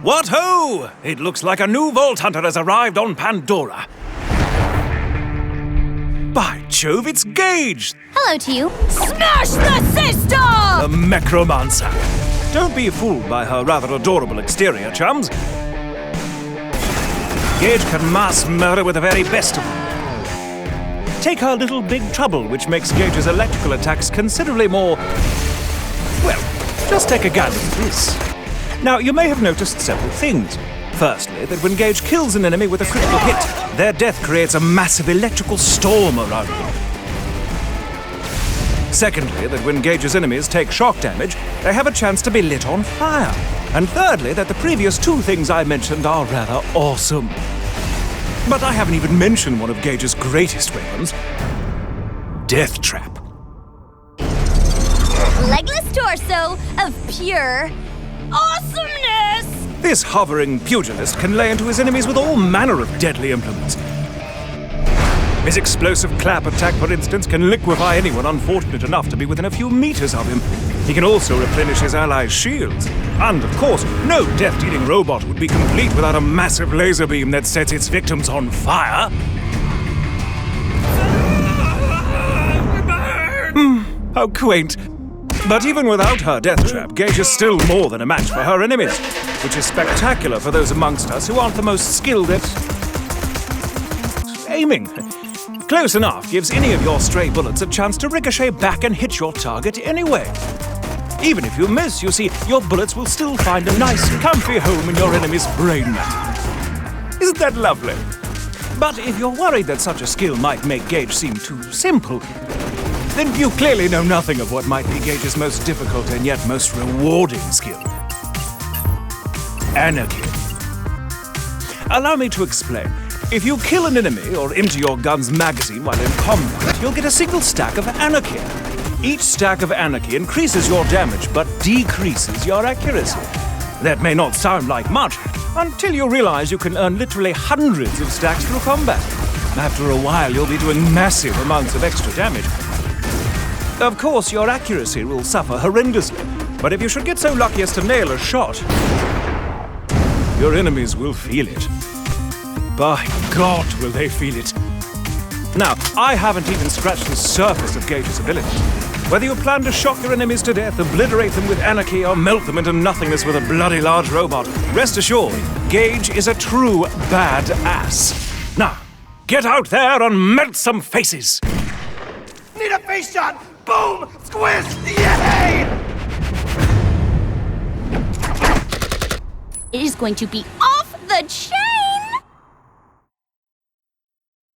What ho! It looks like a new Vault Hunter has arrived on Pandora. By Jove, it's Gage! Hello to you. Smash the system! The Mechromancer. Don't be fooled by her rather adorable exterior, chums. Gage can mass murder with the very best of them. Take her little big trouble, which makes Gage's electrical attacks considerably more... Well, just take a gander at this. Now, you may have noticed several things. Firstly, that when Gage kills an enemy with a critical hit, their death creates a massive electrical storm around them. Secondly, that when Gage's enemies take shock damage, they have a chance to be lit on fire. And thirdly, that the previous two things I mentioned are rather awesome. But I haven't even mentioned one of Gage's greatest weapons, Death Trap. Legless torso of pure awesomeness! This hovering pugilist can lay into his enemies with all manner of deadly implements. His explosive clap attack, for instance, can liquefy anyone unfortunate enough to be within a few meters of him. He can also replenish his allies' shields. And, of course, no death-dealing robot would be complete without a massive laser beam that sets its victims on fire. How quaint. But even without her death trap, Gage is still more than a match for her enemies, which is spectacular for those amongst us who aren't the most skilled at aiming. Close enough gives any of your stray bullets a chance to ricochet back and hit your target anyway. Even if you miss, you see, your bullets will still find a nice, comfy home in your enemy's brain matter. Isn't that lovely? But if you're worried that such a skill might make Gage seem too simple, then you clearly know nothing of what might be Gage's most difficult and yet most rewarding skill. Anarchy. Allow me to explain. If you kill an enemy or empty your gun's magazine while in combat, you'll get a single stack of anarchy. Each stack of anarchy increases your damage but decreases your accuracy. That may not sound like much until you realize you can earn literally hundreds of stacks through combat. After a while, you'll be doing massive amounts of extra damage. Of course, your accuracy will suffer horrendously, but if you should get so lucky as to nail a shot, your enemies will feel it. By God, will they feel it. Now, I haven't even scratched the surface of Gage's abilities. Whether you plan to shock your enemies to death, obliterate them with anarchy, or melt them into nothingness with a bloody large robot, rest assured, Gage is a true badass. Now, get out there and melt some faces! Need a face shot! Boom! Squish! Yay! It is going to be off the chain!